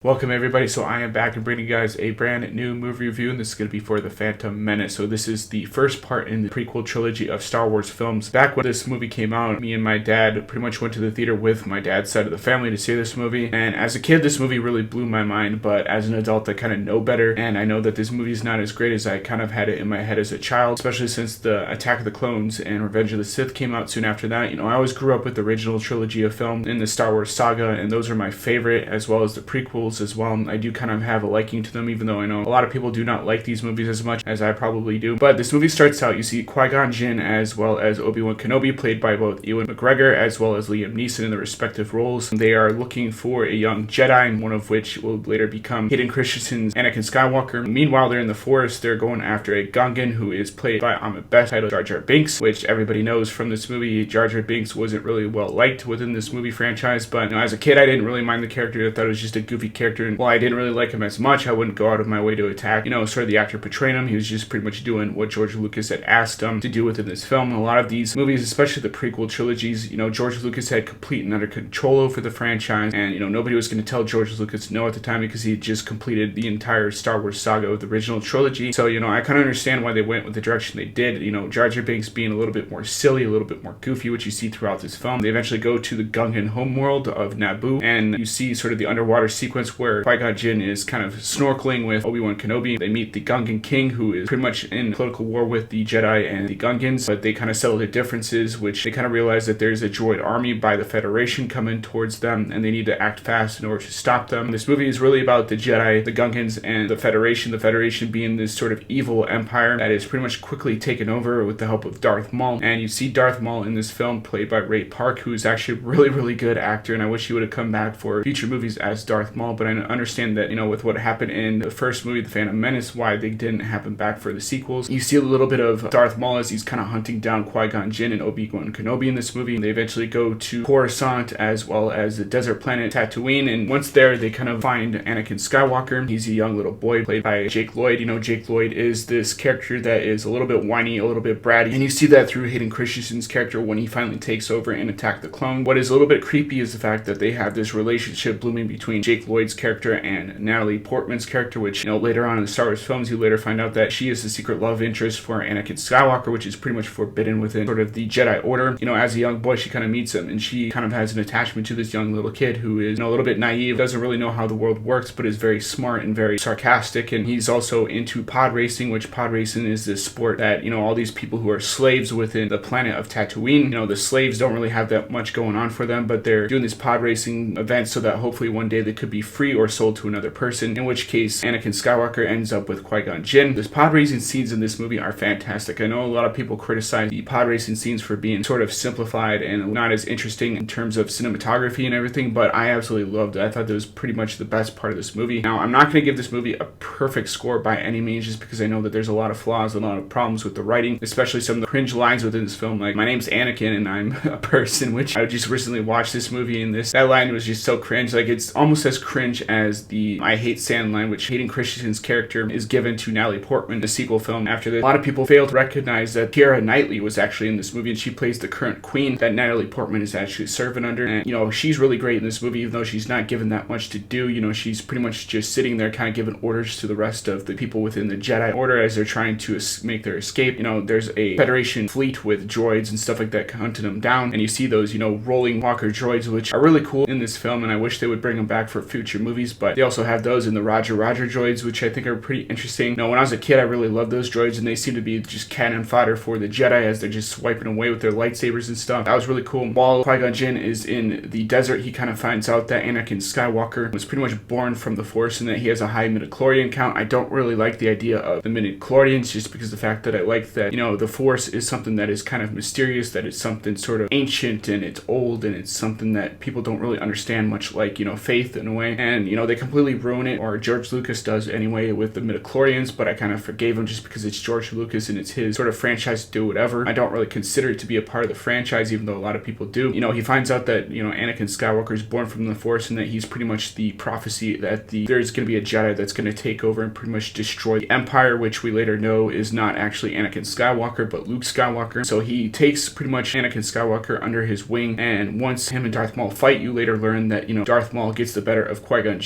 Welcome everybody, so I am back and bringing you guys a brand new movie review, and this is going to be for The Phantom Menace. So this is the first part in the prequel trilogy of Star Wars films. Back when this movie came out, me and my dad pretty much went to the theater with my dad's side of the family to see this movie, and as a kid this movie really blew my mind, but as an adult I kind of know better, and I know that this movie is not as great as I kind of had it in my head as a child, especially since the Attack of the Clones and Revenge of the Sith came out soon after that. I always grew up with the original trilogy of film in the Star Wars saga, and those are my favorite, as well as the prequels as well. I do kind of have a liking to them, even though I know a lot of people do not like these movies as much as I probably do. But this movie starts out, you see Qui-Gon Jinn as well as Obi-Wan Kenobi, played by both Ewan McGregor as well as Liam Neeson in the respective roles. They are looking for a young Jedi, one of which will later become Hayden Christensen's Anakin Skywalker. Meanwhile, they're in the forest. They're going after a Gungan who is played by Ahmed Best, titled Jar Jar Binks, which everybody knows from this movie. Jar Jar Binks wasn't really well liked within this movie franchise, but as a kid I didn't really mind the character. I thought it was just a goofy character, and while I didn't really like him as much, I wouldn't go out of my way to attack, sort of the actor portraying him. He was just pretty much doing what George Lucas had asked him to do within this film. And a lot of these movies, especially the prequel trilogies, George Lucas had complete and utter control over the franchise, and nobody was going to tell George Lucas no at the time, because he had just completed the entire Star Wars saga of the original trilogy. So I kind of understand why they went with the direction they did. Jar Jar Binks being a little bit more silly, a little bit more goofy, which you see throughout this film. They eventually go to the Gungan homeworld of Naboo, and you see sort of the underwater sequence where Qui-Gon Jinn is kind of snorkeling with Obi-Wan Kenobi. They meet the Gungan King, who is pretty much in political war with the Jedi and the Gungans, but they kind of settle their differences, which they kind of realize that there's a droid army by the Federation coming towards them, and they need to act fast in order to stop them. This movie is really about the Jedi, the Gungans, and the Federation being this sort of evil empire that is pretty much quickly taken over with the help of Darth Maul. And you see Darth Maul in this film played by Ray Park, who is actually a really good actor, and I wish he would have come back for future movies as Darth Maul, but I understand that with what happened in the first movie, The Phantom Menace, why they didn't happen back for the sequels. You see a little bit of Darth Maul as he's kind of hunting down Qui-Gon Jinn and Obi-Wan Kenobi in this movie. They eventually go to Coruscant as well as the desert planet Tatooine, and once there they kind of find Anakin Skywalker. He's a young little boy played by Jake Lloyd. Jake Lloyd is this character that is a little bit whiny, a little bit bratty, and you see that through Hayden Christensen's character when he finally takes over and Attack the Clone. What is a little bit creepy is the fact that they have this relationship blooming between Jake Lloyd's character and Natalie Portman's character, which later on in the Star Wars films you later find out that she is the secret love interest for Anakin Skywalker, which is pretty much forbidden within sort of the Jedi Order. As a young boy she kind of meets him, and she kind of has an attachment to this young little kid who is a little bit naive, doesn't really know how the world works, but is very smart and very sarcastic. And he's also into pod racing, which pod racing is this sport that all these people who are slaves within the planet of Tatooine, the slaves don't really have that much going on for them, but they're doing these pod racing events so that hopefully one day they could be free or sold to another person, in which case Anakin Skywalker ends up with Qui-Gon Jinn. The pod racing scenes in this movie are fantastic. I know a lot of people criticize the pod racing scenes for being sort of simplified and not as interesting in terms of cinematography and everything, but I absolutely loved it. I thought that was pretty much the best part of this movie. Now, I'm not going to give this movie a perfect score by any means, just because I know that there's a lot of flaws, a lot of problems with the writing, especially some of the cringe lines within this film, like, "My name's Anakin and I'm a person," which I just recently watched this movie, and that line was just so cringe. Like, it's almost as cringe as the "I hate sand" line, which Hayden Christensen's character is given to Natalie Portman, the sequel film. After this, a lot of people failed to recognize that Keira Knightley was actually in this movie, and she plays the current queen that Natalie Portman is actually serving under. And she's really great in this movie, even though she's not given that much to do. She's pretty much just sitting there kind of giving orders to the rest of the people within the Jedi Order as they're trying to make their escape. There's a Federation fleet with droids and stuff like that hunting them down, and you see those rolling walker droids, which are really cool in this film, and I wish they would bring them back for future movies. But they also have those in the Roger droids, which I think are pretty interesting. When I was a kid I really loved those droids, and they seem to be just cannon fodder for the Jedi as they're just swiping away with their lightsabers and stuff. That was really cool. While Qui-Gon Jinn is in the desert, he kind of finds out that Anakin Skywalker was pretty much born from the Force and that he has a high midichlorian count. I don't really like the idea of the midichlorians, just because the fact that I like that the Force is something that is kind of mysterious, that it's something sort of ancient and it's old, and it's something that people don't really understand, much like faith in a way. And they completely ruin it, or George Lucas does anyway, with the midichlorians, but I kind of forgave him just because it's George Lucas and it's his sort of franchise to do whatever. I don't really consider it to be a part of the franchise, even though a lot of people do. He finds out that Anakin Skywalker is born from the Force, and that he's pretty much the prophecy that there's going to be a Jedi that's going to take over and pretty much destroy the Empire, which we later know is not actually Anakin Skywalker but Luke Skywalker. So he takes pretty much Anakin Skywalker under his wing, and once him and Darth Maul fight, you later learn that Darth Maul gets the better of Qui-Gon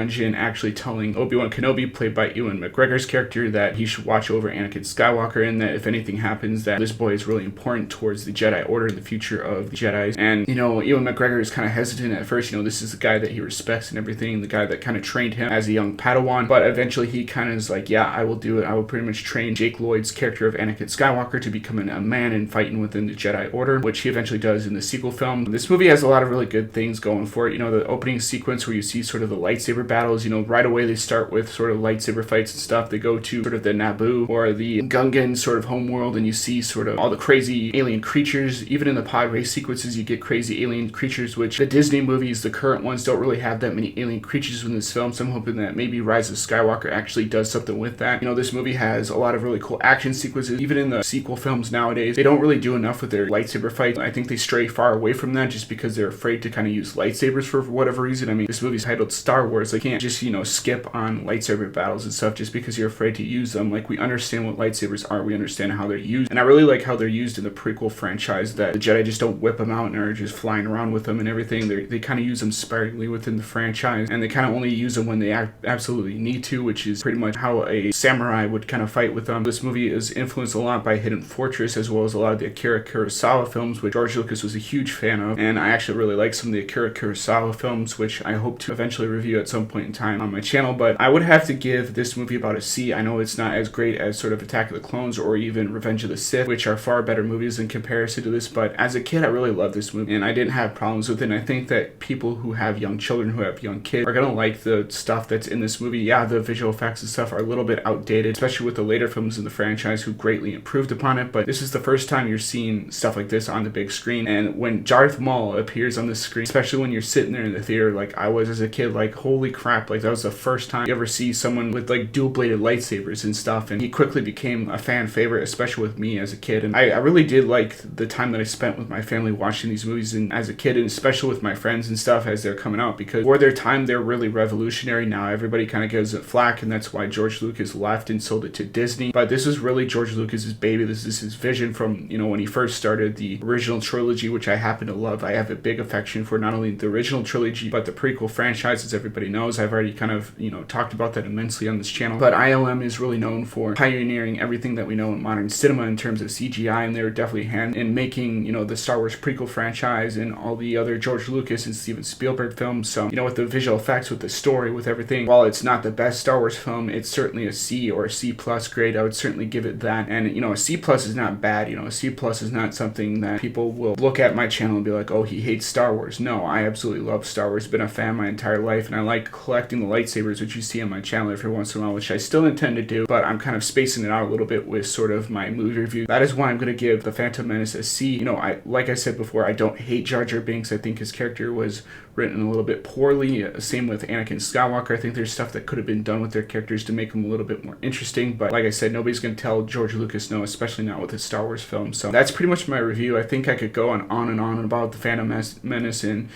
Jinn actually telling Obi-Wan Kenobi, played by Ewan McGregor's character, that he should watch over Anakin Skywalker, and that if anything happens, that this boy is really important towards the Jedi Order and the future of the Jedi. And, Ewan McGregor is kind of hesitant at first. This is the guy that he respects and everything, the guy that kind of trained him as a young Padawan, but eventually he kind of is like, yeah, I will do it. I will pretty much train Jake Lloyd's character of Anakin Skywalker to becoming a man and fighting within the Jedi Order, which he eventually does in the sequel film. This movie has a lot of really good things going for it. The opening sequence where you see sort of the lightsaber battles, right away they start with sort of lightsaber fights and stuff. They go to sort of the Naboo or the Gungan sort of homeworld, and you see sort of all the crazy alien creatures. Even in the pod race sequences, you get crazy alien creatures, which the Disney movies, the current ones, don't really have that many alien creatures in this film, so I'm hoping that maybe Rise of Skywalker actually does something with that. This movie has a lot of really cool action sequences. Even in the sequel films nowadays, they don't really do enough with their lightsaber fights. I think they stray far away from that just because they're afraid to kind of use lightsabers for whatever reason. I mean, this movie's titled Star Wars. They can't just, skip on lightsaber battles and stuff just because you're afraid to use them. Like, we understand what lightsabers are. We understand how they're used. And I really like how they're used in the prequel franchise, that the Jedi just don't whip them out and are just flying around with them and everything. They kind of use them sparingly within the franchise, and they kind of only use them when they absolutely need to, which is pretty much how a samurai would kind of fight with them. This movie is influenced a lot by Hidden Fortress, as well as a lot of the Akira Kurosawa films, which George Lucas was a huge fan of, and I actually really like some of the Akira Kurosawa films, which I hope to eventually review at some point in time on my channel. But I would have to give this movie about a C. I know it's not as great as sort of Attack of the Clones or even Revenge of the Sith, which are far better movies in comparison to this, but as a kid I really loved this movie and I didn't have problems with it. And I think that people who have young children, who have young kids, are gonna like the stuff that's in this movie. Yeah, the visual effects and stuff are a little bit outdated, especially with the later films in the franchise who greatly improved upon it, but this is the first time you're seeing stuff like this on the big screen. And when Darth Maul appears on the screen, especially when you're sitting there in the theater like I was as a kid, like holy crap, like that was the first time you ever see someone with like dual-bladed lightsabers and stuff, and he quickly became a fan favorite, especially with me as a kid. And I really did like the time that I spent with my family watching these movies and as a kid, and especially with my friends and stuff as they're coming out, because for their time they're really revolutionary. Now everybody kind of gives it flack, and that's why George Lucas left and sold it to Disney, but this is really George Lucas's baby. This is his vision from when he first started the original trilogy, which I happen to love. I have a big affection for not only the original trilogy but the prequel franchise, as everybody knows. I've already kind of talked about that immensely on this channel, but ILM is really known for pioneering everything that we know in modern cinema in terms of CGI, and they were definitely hand in making the Star Wars prequel franchise and all the other George Lucas and Steven Spielberg films. So with the visual effects, with the story, with everything, while it's not the best Star Wars film, it's certainly a C or a C plus grade. I would certainly give it that. And a C plus is not bad. A C plus is not something that people will look at my channel and be like, oh, he hates Star Wars. No, I absolutely love Star Wars. Been a fan my entire life, and I like collecting the lightsabers, which you see on my channel every once in a while, which I still intend to do, but I'm kind of spacing it out a little bit with sort of my movie review. That is why I'm going to give The Phantom Menace a C. Like I said before, I don't hate Jar Jar Binks. I think his character was written a little bit poorly. Same with Anakin Skywalker. I think there's stuff that could have been done with their characters to make them a little bit more interesting, but like I said, nobody's going to tell George Lucas no, especially not with his Star Wars film. So that's pretty much my review. I think I could go on and on about The Phantom Menace and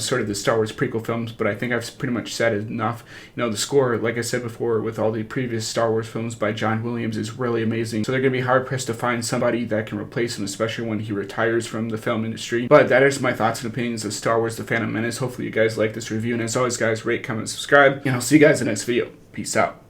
sort of the Star Wars prequel films, but I think I've pretty much said enough. The score, like I said before, with all the previous Star Wars films by John Williams is really amazing, so they're going to be hard pressed to find somebody that can replace him, especially when he retires from the film industry. But that is my thoughts and opinions of Star Wars The Phantom Menace. Hopefully you guys like this review, and as always guys, rate, comment, subscribe, and I'll see you guys in the next video. Peace out.